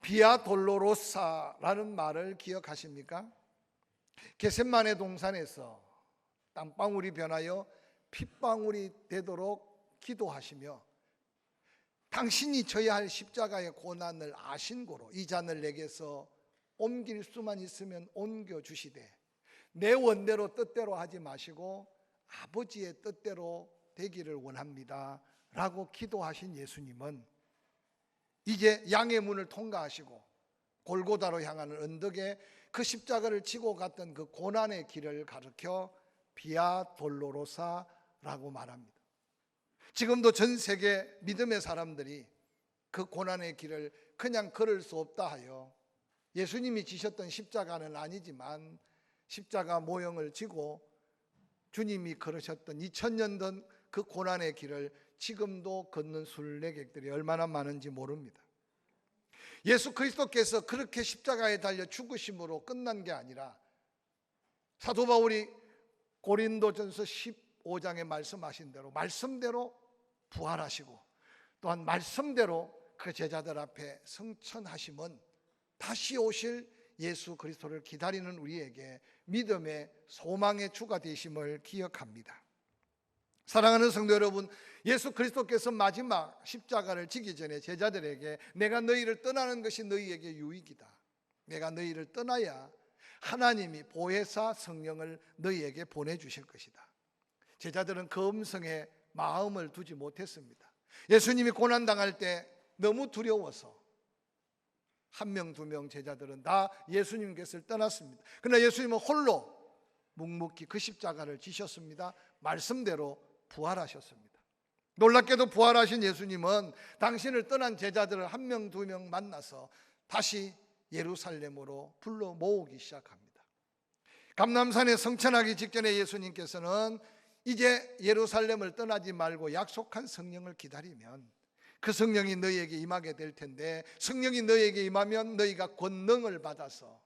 비아 돌로로사라는 말을 기억하십니까? 겟셋마네 동산에서 땀방울이 변하여 핏방울이 되도록 기도하시며 당신이 져야 할 십자가의 고난을 아신 고로 이 잔을 내게서 옮길 수만 있으면 옮겨주시되 내 원대로 뜻대로 하지 마시고 아버지의 뜻대로 되기를 원합니다 라고 기도하신 예수님은 이제 양의 문을 통과하시고 골고다로 향하는 언덕에 그 십자가를 지고 갔던 그 고난의 길을 가르쳐 비아 돌로로사라고 말합니다. 지금도 전 세계 믿음의 사람들이 그 고난의 길을 그냥 걸을 수 없다 하여 예수님이 지셨던 십자가는 아니지만 십자가 모형을 지고 주님이 걸으셨던 2000년 전 그 고난의 길을 지금도 걷는 순례객들이 얼마나 많은지 모릅니다. 예수 그리스도께서 그렇게 십자가에 달려 죽으심으로 끝난 게 아니라 사도 바울이 고린도전서 15장에 말씀하신 대로 말씀대로 부활하시고 또한 말씀대로 그 제자들 앞에 승천하심은 다시 오실 예수 그리스도를 기다리는 우리에게 믿음의 소망의 주가 되심을 기억합니다. 사랑하는 성도 여러분, 예수 그리스도께서 마지막 십자가를 지기 전에 제자들에게 내가 너희를 떠나는 것이 너희에게 유익이다. 내가 너희를 떠나야 하나님이 보혜사 성령을 너희에게 보내주실 것이다. 제자들은 그 음성에 마음을 두지 못했습니다. 예수님이 고난당할 때 너무 두려워서 한 명, 두 명 제자들은 다 예수님께서 떠났습니다. 그러나 예수님은 홀로 묵묵히 그 십자가를 지셨습니다. 말씀대로 부활하셨습니다. 놀랍게도 부활하신 예수님은 당신을 떠난 제자들을 한 명, 두 명 만나서 다시 예루살렘으로 불러 모으기 시작합니다. 감람산에 성천하기 직전에 예수님께서는 이제 예루살렘을 떠나지 말고 약속한 성령을 기다리면 그 성령이 너희에게 임하게 될 텐데 성령이 너희에게 임하면 너희가 권능을 받아서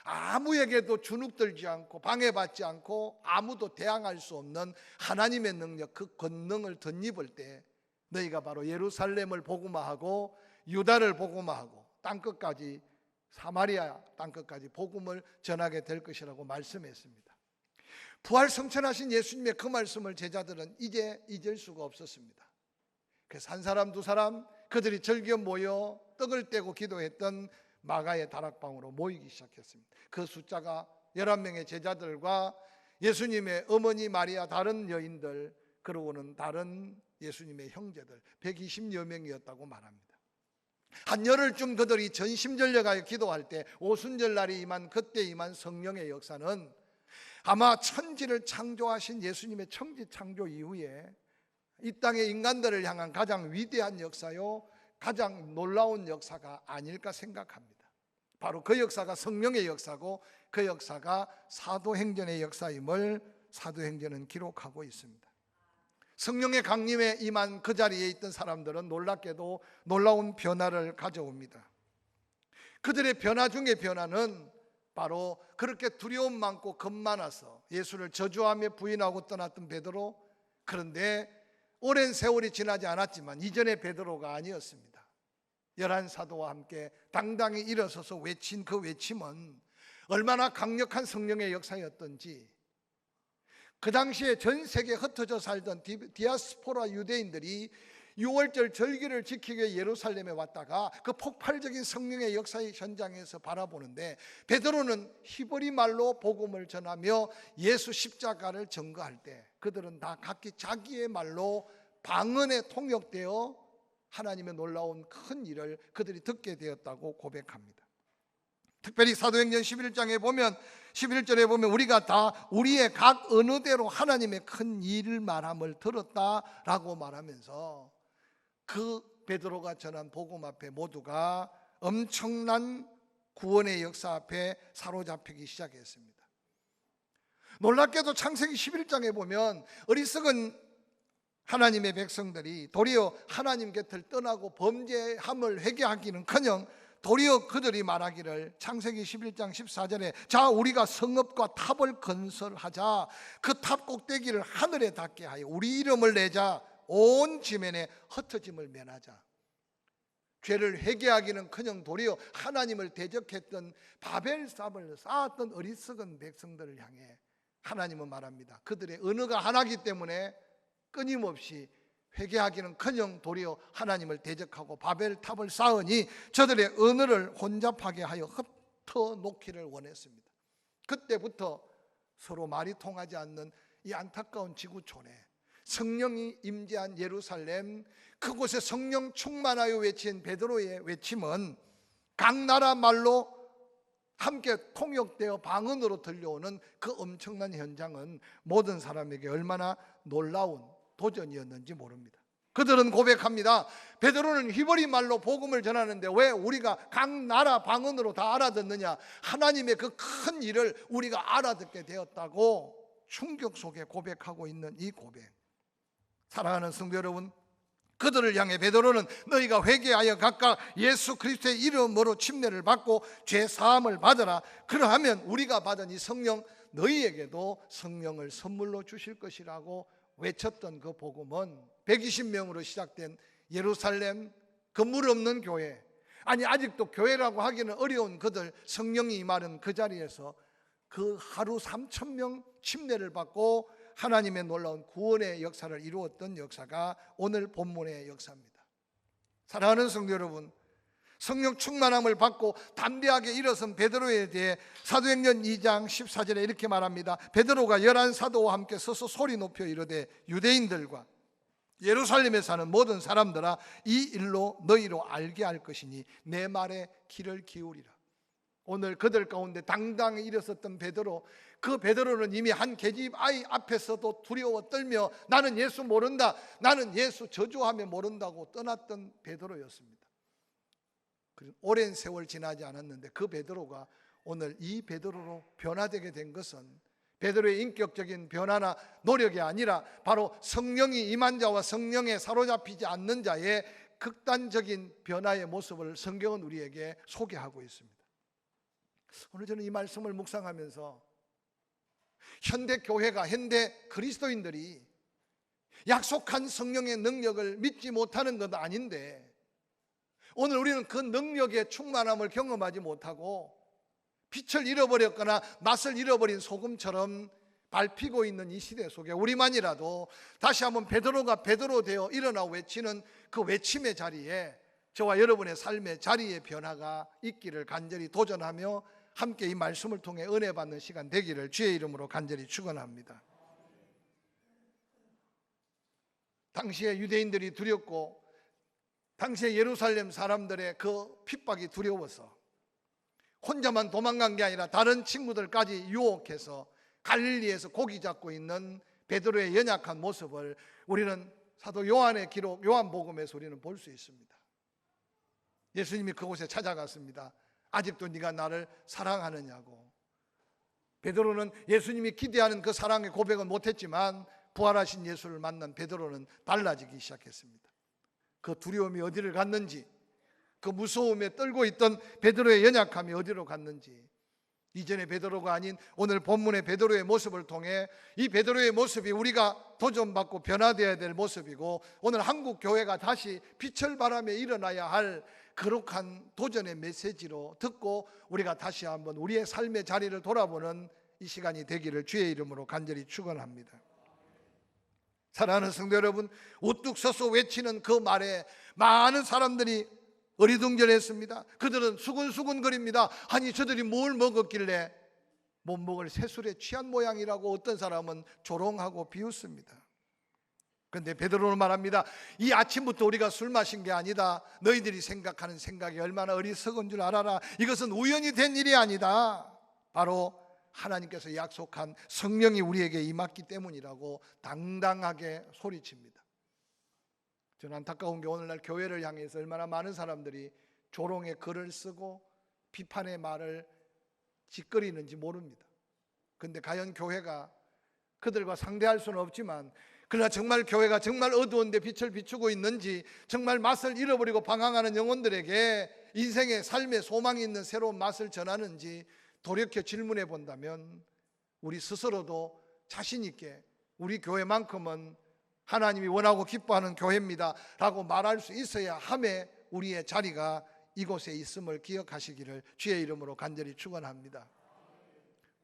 아무에게도 주눅들지 않고 방해받지 않고 아무도 대항할 수 없는 하나님의 능력 그 권능을 덧입을 때 너희가 바로 예루살렘을 복음화하고 유다를 복음화하고 땅끝까지 사마리아 땅끝까지 복음을 전하게 될 것이라고 말씀했습니다. 부활 성천하신 예수님의 그 말씀을 제자들은 이제 잊을 수가 없었습니다. 그래서 한 사람 두 사람 그들이 즐겨 모여 떡을 떼고 기도했던 마가의 다락방으로 모이기 시작했습니다. 그 숫자가 11명의 제자들과 예수님의 어머니 마리아 다른 여인들 그러고는 다른 예수님의 형제들 120여 명이었다고 말합니다. 한 열흘쯤 그들이 전심전력하여 기도할 때 오순절날이 임한 그때 임한 성령의 역사는 아마 천지를 창조하신 예수님의 천지 창조 이후에 이 땅의 인간들을 향한 가장 위대한 역사요 가장 놀라운 역사가 아닐까 생각합니다. 바로 그 역사가 성령의 역사고 그 역사가 사도행전의 역사임을 사도행전은 기록하고 있습니다. 성령의 강림에 임한 그 자리에 있던 사람들은 놀랍게도 놀라운 변화를 가져옵니다. 그들의 변화 중의 변화는 바로 그렇게 두려움 많고 겁 많아서 예수를 저주하며 부인하고 떠났던 베드로, 그런데 오랜 세월이 지나지 않았지만 이전의 베드로가 아니었습니다. 11사도와 함께 당당히 일어서서 외친 그 외침은 얼마나 강력한 성령의 역사였던지 그 당시에 전 세계에 흩어져 살던 디아스포라 유대인들이 6월절 절기를 지키기 위해 예루살렘에 왔다가 그 폭발적인 성령의 역사의 현장에서 바라보는데 베드로는 히브리 말로 복음을 전하며 예수 십자가를 증거할 때 그들은 다 각기 자기의 말로 방언에 통역되어 하나님의 놀라운 큰 일을 그들이 듣게 되었다고 고백합니다. 특별히 사도행전 11장에 보면 11절에 보면 우리가 다 우리의 각 어느 대로 하나님의 큰 일을 말함을 들었다라고 말하면서 그 베드로가 전한 복음 앞에 모두가 엄청난 구원의 역사 앞에 사로잡히기 시작했습니다. 놀랍게도 창세기 11장에 보면 어리석은 하나님의 백성들이 도리어 하나님 곁을 떠나고 범죄함을 회개하기는커녕 도리어 그들이 말하기를 창세기 11장 14절에 자 우리가 성읍과 탑을 건설하자 그 탑 꼭대기를 하늘에 닿게 하여 우리 이름을 내자 온 지면에 흩어짐을 면하자. 죄를 회개하기는커녕 도리어 하나님을 대적했던 바벨탑을 쌓았던 어리석은 백성들을 향해 하나님은 말합니다. 그들의 언어가 하나이기 때문에 끊임없이 회개하기는커녕 도리어 하나님을 대적하고 바벨탑을 쌓으니 저들의 언어를 혼잡하게 하여 흩어놓기를 원했습니다. 그때부터 서로 말이 통하지 않는 이 안타까운 지구촌에 성령이 임재한 예루살렘, 그곳에 성령 충만하여 외친 베드로의 외침은 각 나라 말로 함께 통역되어 방언으로 들려오는 그 엄청난 현장은 모든 사람에게 얼마나 놀라운 도전이었는지 모릅니다. 그들은 고백합니다. 베드로는 히브리 말로 복음을 전하는데 왜 우리가 각 나라 방언으로 다 알아듣느냐? 하나님의 그 큰 일을 우리가 알아듣게 되었다고 충격 속에 고백하고 있는 이 고백. 사랑하는 성도 여러분, 그들을 향해 베드로는 너희가 회개하여 각각 예수 그리스도의 이름으로 침례를 받고 죄 사함을 받으라. 그러하면 우리가 받은 이 성령 너희에게도 성령을 선물로 주실 것이라고 외쳤던 그 복음은 120명으로 시작된 예루살렘 건물 없는 교회, 아니 아직도 교회라고 하기는 어려운 그들 성령이 임하는 그 자리에서 그 하루 3,000명 침례를 받고 하나님의 놀라운 구원의 역사를 이루었던 역사가 오늘 본문의 역사입니다. 사랑하는 성도 여러분, 성령 충만함을 받고 담대하게 일어선 베드로에 대해 사도행전 2장 14절에 이렇게 말합니다. 베드로가 11사도와 함께 서서 소리 높여 이르되 유대인들과 예루살렘에 사는 모든 사람들아, 이 일로 너희로 알게 할 것이니 내 말에 귀를 기울이라. 오늘 그들 가운데 당당히 일어섰던 베드로, 그 베드로는 이미 한 계집 아이 앞에서도 두려워 떨며 나는 예수 모른다, 나는 예수 저주하며 모른다고 떠났던 베드로였습니다. 오랜 세월 지나지 않았는데 그 베드로가 오늘 이 베드로로 변화되게 된 것은 베드로의 인격적인 변화나 노력이 아니라 바로 성령이 임한 자와 성령에 사로잡히지 않는 자의 극단적인 변화의 모습을 성경은 우리에게 소개하고 있습니다. 오늘 저는 이 말씀을 묵상하면서 현대 교회가, 현대 그리스도인들이 약속한 성령의 능력을 믿지 못하는 건 아닌데 오늘 우리는 그 능력의 충만함을 경험하지 못하고 빛을 잃어버렸거나 맛을 잃어버린 소금처럼 밟히고 있는 이 시대 속에 우리만이라도 다시 한번 베드로가 베드로 되어 일어나 외치는 그 외침의 자리에 저와 여러분의 삶의 자리의 변화가 있기를 간절히 도전하며 함께 이 말씀을 통해 은혜 받는 시간 되기를 주의 이름으로 간절히 축원합니다. 당시에 유대인들이 두렵고 당시에 예루살렘 사람들의 그 핍박이 두려워서 혼자만 도망간 게 아니라 다른 친구들까지 유혹해서 갈릴리에서 고기 잡고 있는 베드로의 연약한 모습을 우리는 사도 요한의 기록, 요한복음에서 우리는 볼 수 있습니다. 예수님이 그곳에 찾아갔습니다. 아직도 네가 나를 사랑하느냐고. 베드로는 예수님이 기대하는 그 사랑의 고백은 못했지만 부활하신 예수를 만난 베드로는 달라지기 시작했습니다. 그 두려움이 어디를 갔는지, 그 무서움에 떨고 있던 베드로의 연약함이 어디로 갔는지, 이전의 베드로가 아닌 오늘 본문의 베드로의 모습을 통해 이 베드로의 모습이 우리가 도전받고 변화되어야 될 모습이고 오늘 한국 교회가 다시 빛을 발하며 일어나야 할 거룩한 도전의 메시지로 듣고 우리가 다시 한번 우리의 삶의 자리를 돌아보는 이 시간이 되기를 주의 이름으로 간절히 축원합니다. 사랑하는 성도 여러분, 우뚝 서서 외치는 그 말에 많은 사람들이 어리둥절했습니다. 그들은 수근수근거립니다. 아니 저들이 뭘 먹었길래 못 먹을 새술에 취한 모양이라고 어떤 사람은 조롱하고 비웃습니다. 그런데 베드로는 말합니다. 이 아침부터 우리가 술 마신 게 아니다. 너희들이 생각하는 생각이 얼마나 어리석은 줄 알아라. 이것은 우연히 된 일이 아니다. 바로 하나님께서 약속한 성령이 우리에게 임했기 때문이라고 당당하게 소리칩니다. 저는 안타까운 게 오늘날 교회를 향해서 얼마나 많은 사람들이 조롱의 글을 쓰고 비판의 말을 짓거리는지 모릅니다. 그런데 과연 교회가 그들과 상대할 수는 없지만 그러나 정말 교회가 정말 어두운데 빛을 비추고 있는지, 정말 맛을 잃어버리고 방황하는 영혼들에게 인생의 삶의 소망이 있는 새로운 맛을 전하는지 돌이켜 질문해 본다면 우리 스스로도 자신 있게 우리 교회만큼은 하나님이 원하고 기뻐하는 교회입니다 라고 말할 수 있어야 함에 우리의 자리가 이곳에 있음을 기억하시기를 주의 이름으로 간절히 축원합니다.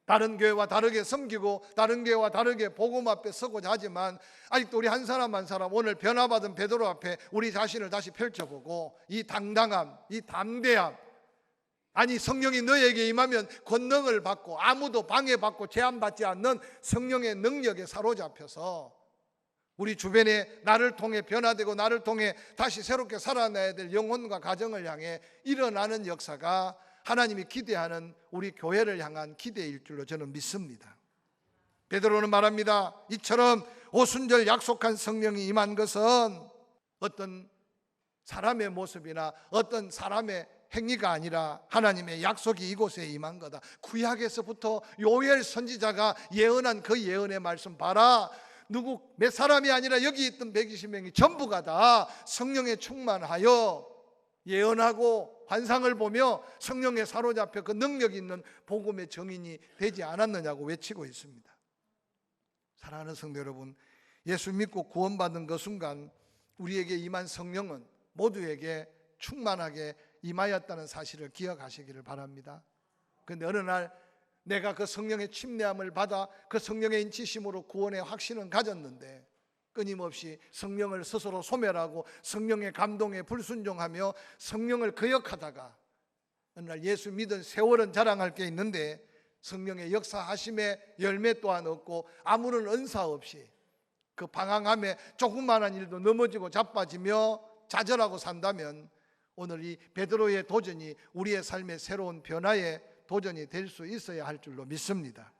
다른 교회와 다르게 섬기고 다른 교회와 다르게 복음 앞에 서고자 하지만 아직도 우리 한 사람 한 사람 오늘 변화받은 베드로 앞에 우리 자신을 다시 펼쳐보고 이 당당함, 이 담대함, 아니 성령이 너에게 임하면 권능을 받고 아무도 방해받고 제한받지 않는 성령의 능력에 사로잡혀서 우리 주변에 나를 통해 변화되고 나를 통해 다시 새롭게 살아나야 될 영혼과 가정을 향해 일어나는 역사가 하나님이 기대하는 우리 교회를 향한 기대일 줄로 저는 믿습니다. 베드로는 말합니다. 이처럼 오순절 약속한 성령이 임한 것은 어떤 사람의 모습이나 어떤 사람의 행위가 아니라 하나님의 약속이 이곳에 임한 거다. 구약에서부터 요엘 선지자가 예언한 그 예언의 말씀 봐라. 누구 몇 사람이 아니라 여기 있던 120명이 전부가 다 성령에 충만하여 예언하고 환상을 보며 성령에 사로잡혀 그 능력 있는 복음의 증인이 되지 않았느냐고 외치고 있습니다. 사랑하는 성도 여러분, 예수 믿고 구원받은 그 순간 우리에게 임한 성령은 모두에게 충만하게 임하였다는 사실을 기억하시기를 바랍니다. 그런데 어느 날 내가 그 성령의 침례함을 받아 그 성령의 인치심으로 구원의 확신은 가졌는데 끊임없이 성령을 스스로 소멸하고 성령의 감동에 불순종하며 성령을 거역하다가 어느 날 예수 믿은 세월은 자랑할 게 있는데 성령의 역사하심의 열매 또한 없고 아무런 은사 없이 그 방황함에 조그마한 일도 넘어지고 자빠지며 좌절하고 산다면 오늘 이 베드로의 도전이 우리의 삶의 새로운 변화의 도전이 될 수 있어야 할 줄로 믿습니다.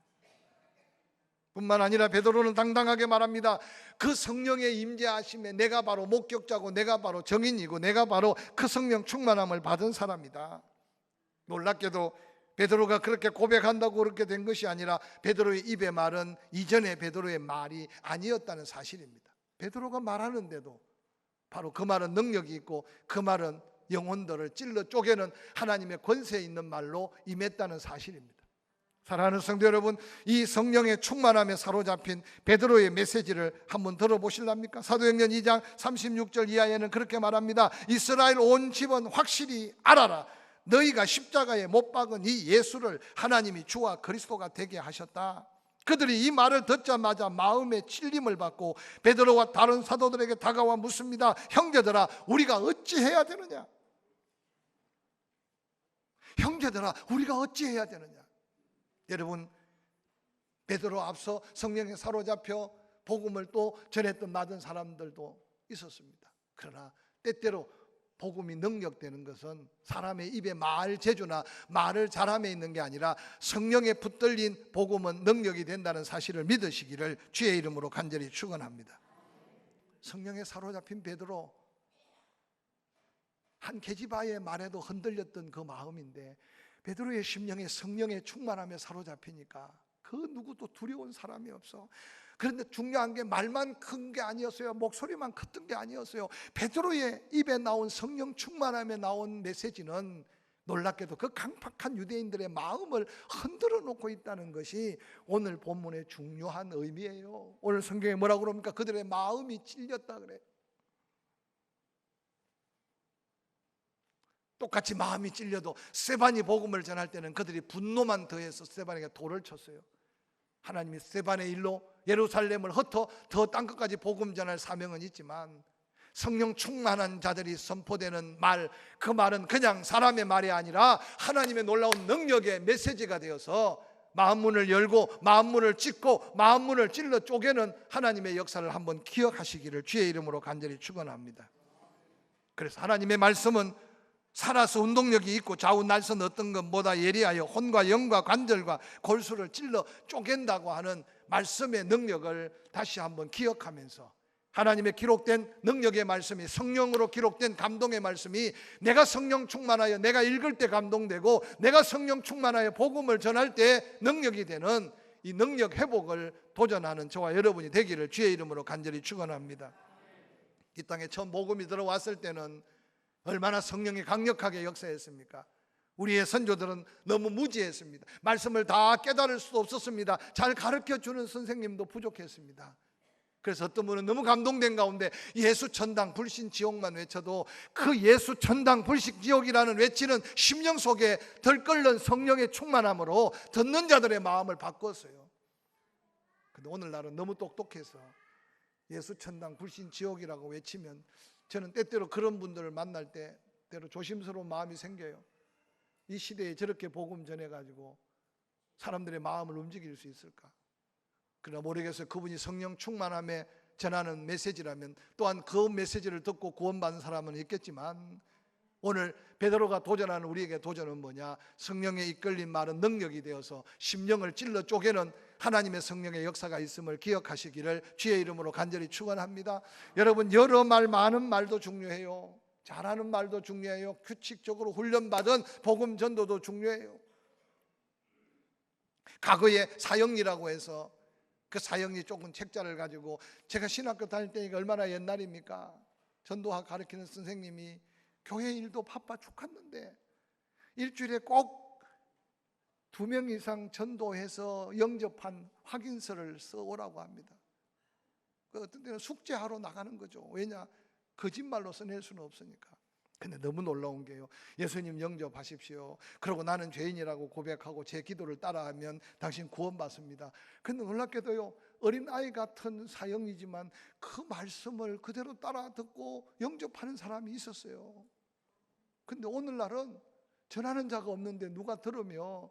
뿐만 아니라 베드로는 당당하게 말합니다. 그 성령의 임재하심에 내가 바로 목격자고 내가 바로 증인이고 내가 바로 그 성령 충만함을 받은 사람이다. 놀랍게도 베드로가 그렇게 고백한다고 그렇게 된 것이 아니라 베드로의 입의 말은 이전의 베드로의 말이 아니었다는 사실입니다. 베드로가 말하는데도 바로 그 말은 능력이 있고 그 말은 영혼들을 찔러 쪼개는 하나님의 권세 있는 말로 임했다는 사실입니다. 사랑하는 성도 여러분, 이 성령의 충만함에 사로잡힌 베드로의 메시지를 한번 들어보실랍니까? 사도행전 2장 36절 이하에는 그렇게 말합니다. 이스라엘 온 집은 확실히 알아라. 너희가 십자가에 못 박은 이 예수를 하나님이 주와 그리스도가 되게 하셨다. 그들이 이 말을 듣자마자 마음에 찔림을 받고 베드로와 다른 사도들에게 다가와 묻습니다. 형제들아, 우리가 어찌해야 되느냐? 형제들아, 우리가 어찌해야 되느냐? 여러분, 베드로 앞서 성령에 사로잡혀 복음을 또 전했던 많은 사람들도 있었습니다. 그러나 때때로 복음이 능력되는 것은 사람의 입에 말 재주나 말을 잘함에 있는 게 아니라 성령에 붙들린 복음은 능력이 된다는 사실을 믿으시기를 주의 이름으로 간절히 축원합니다. 성령에 사로잡힌 베드로, 한 계집아이의 말에도 흔들렸던 그 마음인데 베드로의 심령에 성령의 충만함에 사로잡히니까 그 누구도 두려운 사람이 없어. 그런데 중요한 게 말만 큰 게 아니었어요. 목소리만 컸던 게 아니었어요. 베드로의 입에 나온 성령 충만함에 나온 메시지는 놀랍게도 그 강팍한 유대인들의 마음을 흔들어 놓고 있다는 것이 오늘 본문의 중요한 의미예요. 오늘 성경에 뭐라고 그럽니까? 그들의 마음이 찔렸다 그래. 똑같이 마음이 찔려도 스데반이 복음을 전할 때는 그들이 분노만 더해서 스데반에게 돌을 쳤어요. 하나님이 스데반의 일로 예루살렘을 흩어 더 땅끝까지 복음 전할 사명은 있지만 성령 충만한 자들이 선포되는 말, 그 말은 그냥 사람의 말이 아니라 하나님의 놀라운 능력의 메시지가 되어서 마음문을 열고 마음문을 찢고 마음문을 찔러 쪼개는 하나님의 역사를 한번 기억하시기를 주의 이름으로 간절히 축원합니다. 그래서 하나님의 말씀은 살아서 운동력이 있고 좌우 날선 어떤 것보다 예리하여 혼과 영과 관절과 골수를 찔러 쪼갠다고 하는 말씀의 능력을 다시 한번 기억하면서 하나님의 기록된 능력의 말씀이 성령으로 기록된 감동의 말씀이 내가 성령 충만하여 내가 읽을 때 감동되고 내가 성령 충만하여 복음을 전할 때 능력이 되는 이 능력 회복을 도전하는 저와 여러분이 되기를 주의 이름으로 간절히 축원합니다. 이 땅에 처음 복음이 들어왔을 때는 얼마나 성령이 강력하게 역사했습니까? 우리의 선조들은 너무 무지했습니다. 말씀을 다 깨달을 수도 없었습니다. 잘 가르쳐주는 선생님도 부족했습니다. 그래서 어떤 분은 너무 감동된 가운데 예수 천당 불신 지옥만 외쳐도 그 예수 천당 불신 지옥이라는 외치는 심령 속에 덜끓는 성령의 충만함으로 듣는 자들의 마음을 바꿨어요. 근데 오늘날은 너무 똑똑해서 예수 천당 불신 지옥이라고 외치면 저는 때때로 그런 분들을 만날 때 때로 조심스러운 마음이 생겨요. 이 시대에 저렇게 복음 전해가지고 사람들의 마음을 움직일 수 있을까? 그러나 모르겠어요. 그분이 성령 충만함에 전하는 메시지라면 또한 그 메시지를 듣고 구원받은 사람은 있겠지만, 오늘 베드로가 도전하는 우리에게 도전은 뭐냐? 성령의 이끌린 말은 능력이 되어서 심령을 찔러 쪼개는 하나님의 성령의 역사가 있음을 기억하시기를 주의 이름으로 간절히 축원합니다. 여러분, 여러 말, 많은 말도 중요해요. 잘하는 말도 중요해요. 규칙적으로 훈련받은 복음 전도도 중요해요. 과거에 사형리라고 해서 그 사형리 조금 책자를 가지고, 제가 신학교 다닐 때니까 얼마나 옛날입니까? 전도학 가르치는 선생님이 교회 일도 바빠 죽겠는데 일주일에 꼭 2명 이상 전도해서 영접한 확인서를 써오라고 합니다. 어떤 때는 숙제하러 나가는 거죠. 왜냐? 거짓말로 써낼 수는 없으니까. 근데 너무 놀라운 게요, 예수님 영접하십시오, 그러고 나는 죄인이라고 고백하고 제 기도를 따라하면 당신 구원받습니다. 근데 놀랍게도요, 어린아이 같은 사형이지만 그 말씀을 그대로 따라 듣고 영접하는 사람이 있었어요. 근데 오늘날은 전하는 자가 없는데 누가 들으며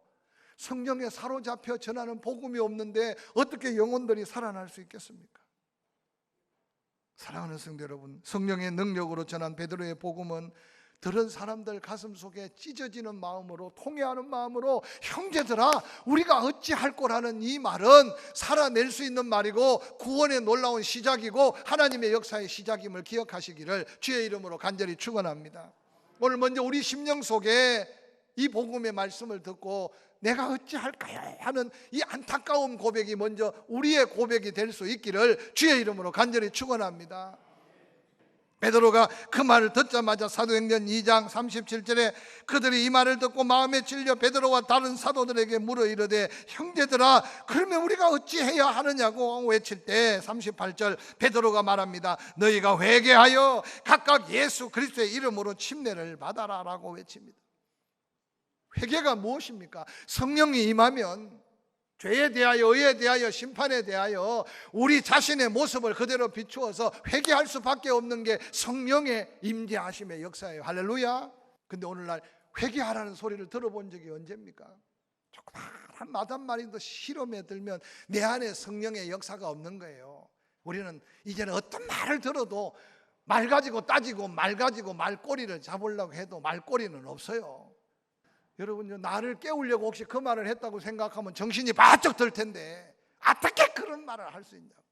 성령에 사로잡혀 전하는 복음이 없는데 어떻게 영혼들이 살아날 수 있겠습니까? 사랑하는 성도 여러분, 성령의 능력으로 전한 베드로의 복음은 들은 사람들 가슴 속에 찢어지는 마음으로, 통회하는 마음으로, 형제들아 우리가 어찌할 거라는 이 말은 살아낼 수 있는 말이고 구원의 놀라운 시작이고 하나님의 역사의 시작임을 기억하시기를 주의 이름으로 간절히 축원합니다. 오늘 먼저 우리 심령 속에 이 복음의 말씀을 듣고 내가 어찌할까요 하는 이 안타까운 고백이 먼저 우리의 고백이 될 수 있기를 주의 이름으로 간절히 축원합니다. 베드로가 그 말을 듣자마자 사도행전 2장 37절에 그들이 이 말을 듣고 마음에 찔려 베드로와 다른 사도들에게 물어 이르되 형제들아 그러면 우리가 어찌해야 하느냐고 외칠 때 38절 베드로가 말합니다. 너희가 회개하여 각각 예수 그리스도의 이름으로 침례를 받아라 라고 외칩니다. 회개가 무엇입니까? 성령이 임하면 죄에 대하여, 의에 대하여, 심판에 대하여 우리 자신의 모습을 그대로 비추어서 회개할 수밖에 없는 게 성령의 임재하심의 역사예요. 할렐루야. 근데 오늘날 회개하라는 소리를 들어본 적이 언제입니까? 조그마한 마담말인도 실험에 들면 내 안에 성령의 역사가 없는 거예요. 우리는 이제는 어떤 말을 들어도 말 가지고 따지고 말 가지고 말꼬리를 잡으려고 해도 말꼬리는 없어요. 여러분, 나를 깨우려고 혹시 그 말을 했다고 생각하면 정신이 바짝 들 텐데 어떻게 그런 말을 할 수 있냐고.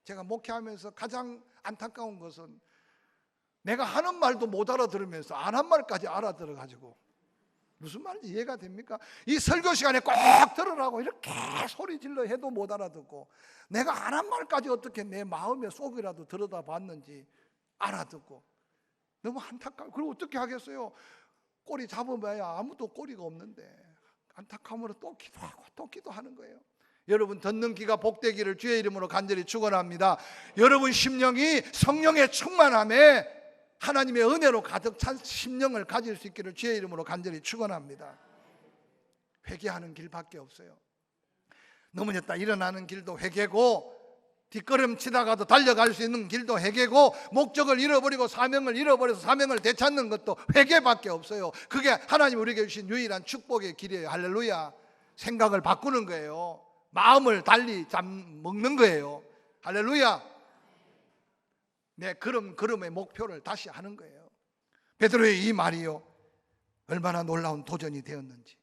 제가 목회하면서 가장 안타까운 것은 내가 하는 말도 못 알아들으면서 안 한 말까지 알아들어가지고 무슨 말인지 이해가 됩니까? 이 설교 시간에 꼭 들으라고 이렇게 소리 질러 해도 못 알아듣고 내가 안 한 말까지 어떻게 내 마음의 속이라도 들여다봤는지 알아듣고 너무 안타까워. 그리고 어떻게 하겠어요? 꼬리 잡아봐야 아무도 꼬리가 없는데 안타까움으로 또 기도하고 또 기도하는 거예요. 여러분, 듣는 귀가 복되기를 주의 이름으로 간절히 축원합니다. 여러분 심령이 성령의 충만함에 하나님의 은혜로 가득 찬 심령을 가질 수 있기를 주의 이름으로 간절히 축원합니다. 회개하는 길밖에 없어요. 넘어졌다 일어나는 길도 회개고 뒷걸음치다가도 달려갈 수 있는 길도 회개고 목적을 잃어버리고 사명을 잃어버려서 사명을 되찾는 것도 회개밖에 없어요. 그게 하나님 우리에게 주신 유일한 축복의 길이에요. 할렐루야. 생각을 바꾸는 거예요. 마음을 달리 먹는 거예요. 할렐루야. 내 걸음의 목표를 다시 하는 거예요. 베드로의 이 말이요, 얼마나 놀라운 도전이 되었는지.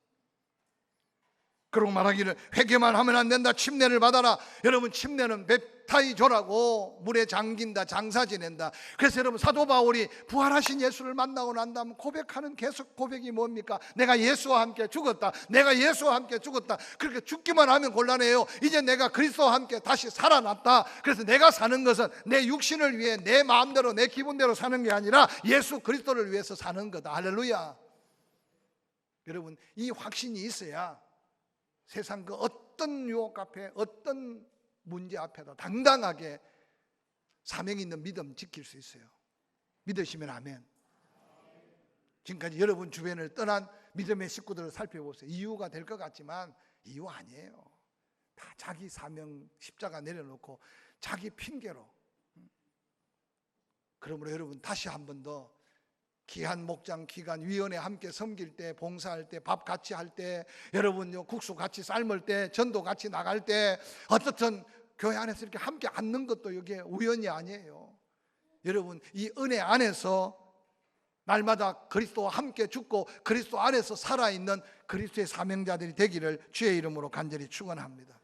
그러고 말하기를 회개만 하면 안 된다, 침례를 받아라. 여러분, 침례는 웹타이조라고 물에 잠긴다, 장사 지낸다. 그래서 여러분, 사도 바울이 부활하신 예수를 만나고 난 다음 고백하는 계속 고백이 뭡니까? 내가 예수와 함께 죽었다, 내가 예수와 함께 죽었다. 그렇게 죽기만 하면 곤란해요. 이제 내가 그리스도와 함께 다시 살아났다. 그래서 내가 사는 것은 내 육신을 위해 내 마음대로 내 기분대로 사는 게 아니라 예수 그리스도를 위해서 사는 거다. 할렐루야. 여러분, 이 확신이 있어야 세상 그 어떤 유혹 앞에, 어떤 문제 앞에도 당당하게 사명 있는 믿음 지킬 수 있어요. 믿으시면 아멘. 지금까지 여러분 주변을 떠난 믿음의 식구들을 살펴보세요. 이유가 될 것 같지만 이유 아니에요. 다 자기 사명 십자가 내려놓고 자기 핑계로. 그러므로 여러분 다시 한 번 더 귀한 목장, 귀한 위원회 함께 섬길 때, 봉사할 때, 밥 같이 할 때, 여러분 국수 같이 삶을 때, 전도 같이 나갈 때, 어떻든 교회 안에서 이렇게 함께 앉는 것도 이게 우연이 아니에요. 여러분 이 은혜 안에서 날마다 그리스도와 함께 죽고 그리스도 안에서 살아있는 그리스도의 사명자들이 되기를 주의 이름으로 간절히 축원합니다.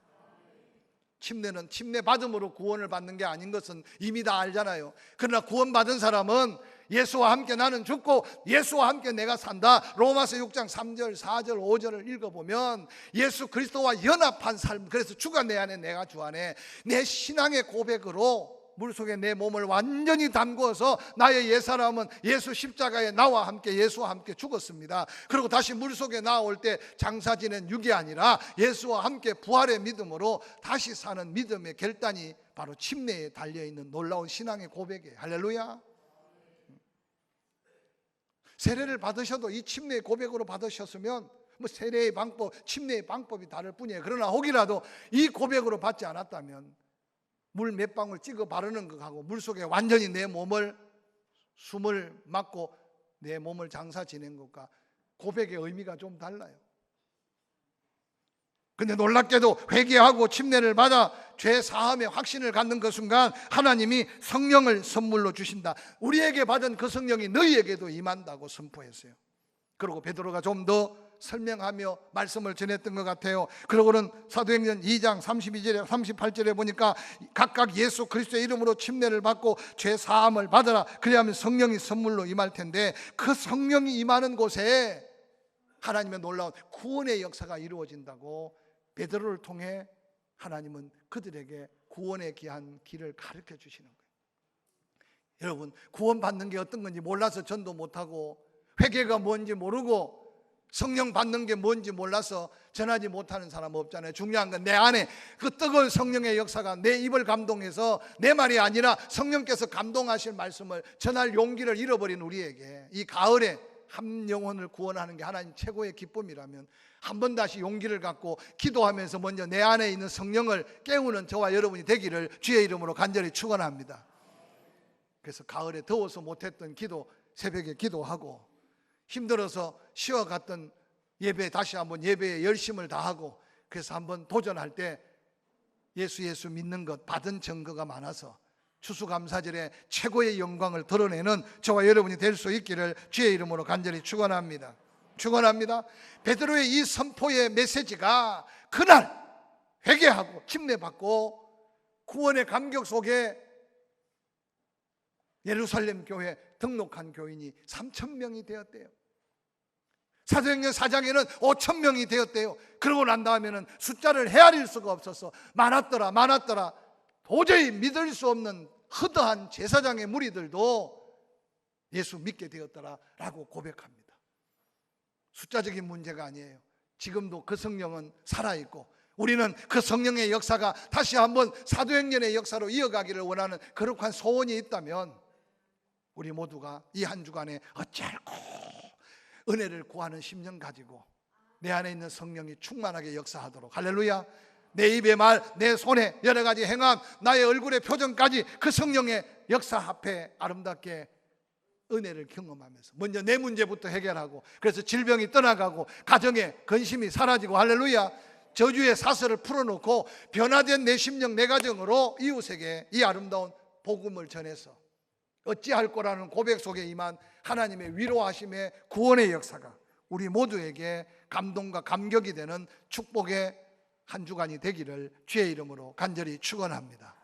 침례는 침례 받음으로 구원을 받는 게 아닌 것은 이미 다 알잖아요. 그러나 구원받은 사람은 예수와 함께 나는 죽고 예수와 함께 내가 산다. 로마서 6장 3절 4절 5절을 읽어보면 예수 그리스도와 연합한 삶, 그래서 주가 내 안에 내가 주 안에, 내 신앙의 고백으로 물속에 내 몸을 완전히 담궈서 나의 옛사람은 예수 십자가에 나와 함께 예수와 함께 죽었습니다. 그리고 다시 물속에 나올 때 장사 지낸 육이 아니라 예수와 함께 부활의 믿음으로 다시 사는 믿음의 결단이 바로 침례에 달려있는 놀라운 신앙의 고백이에요. 할렐루야. 세례를 받으셔도 이 침례의 고백으로 받으셨으면 뭐 세례의 방법, 침례의 방법이 다를 뿐이에요. 그러나 혹이라도 이 고백으로 받지 않았다면 물 몇 방울 찍어 바르는 것하고 물속에 완전히 내 몸을 숨을 막고 내 몸을 장사 지낸 것과 고백의 의미가 좀 달라요. 근데 놀랍게도 회개하고 침례를 받아 죄 사함의 확신을 갖는 그 순간 하나님이 성령을 선물로 주신다. 우리에게 받은 그 성령이 너희에게도 임한다고 선포했어요. 그리고 베드로가 좀 더 설명하며 말씀을 전했던 것 같아요. 그러고는 사도행전 2장 32절에 38절에 보니까 각각 예수 그리스도의 이름으로 침례를 받고 죄 사함을 받아라. 그래야면 성령이 선물로 임할 텐데 그 성령이 임하는 곳에 하나님의 놀라운 구원의 역사가 이루어진다고 베드로를 통해 하나님은 그들에게 구원에 귀한 길을 가르쳐 주시는 거예요. 여러분 구원받는 게 어떤 건지 몰라서 전도 못하고 회개가 뭔지 모르고 성령 받는 게 뭔지 몰라서 전하지 못하는 사람 없잖아요. 중요한 건 내 안에 그 뜨거운 성령의 역사가 내 입을 감동해서 내 말이 아니라 성령께서 감동하실 말씀을 전할 용기를 잃어버린 우리에게 이 가을에 한 영혼을 구원하는 게 하나님 최고의 기쁨이라면 한 번 다시 용기를 갖고 기도하면서 먼저 내 안에 있는 성령을 깨우는 저와 여러분이 되기를 주의 이름으로 간절히 축원합니다. 그래서 가을에 더워서 못했던 기도 새벽에 기도하고 힘들어서 쉬어갔던 예배 다시 한번 예배에 열심을 다하고 그래서 한번 도전할 때 예수 믿는 것 받은 증거가 많아서 추수감사절에 최고의 영광을 드러내는 저와 여러분이 될 수 있기를 주의 이름으로 간절히 축원합니다. 축원합니다. 베드로의 이 선포의 메시지가 그날 회개하고 침례받고 구원의 감격 속에 예루살렘 교회 등록한 교인이 3,000명이 되었대요. 사도행전 4장에는 5,000명이 되었대요. 그러고 난 다음에는 숫자를 헤아릴 수가 없어서 많았더라. 도저히 믿을 수 없는 허다한 제사장의 무리들도 예수 믿게 되었더라라고 고백합니다. 숫자적인 문제가 아니에요. 지금도 그 성령은 살아있고 우리는 그 성령의 역사가 다시 한번 사도행전의 역사로 이어가기를 원하는 거룩한 소원이 있다면 우리 모두가 이 한 주간에 어찌할꼬 은혜를 구하는 심령 가지고 내 안에 있는 성령이 충만하게 역사하도록 할렐루야. 내 입의 말, 내 손에 여러 가지 행함, 나의 얼굴의 표정까지 그 성령의 역사 앞에 아름답게 은혜를 경험하면서 먼저 내 문제부터 해결하고 그래서 질병이 떠나가고 가정에 근심이 사라지고 할렐루야. 저주의 사슬을 풀어놓고 변화된 내 심령 내 가정으로 이웃에게 이 아름다운 복음을 전해서 어찌할 거라는 고백 속에 임한 하나님의 위로하심의 구원의 역사가 우리 모두에게 감동과 감격이 되는 축복의 한 주간이 되기를 주의 이름으로 간절히 축원합니다.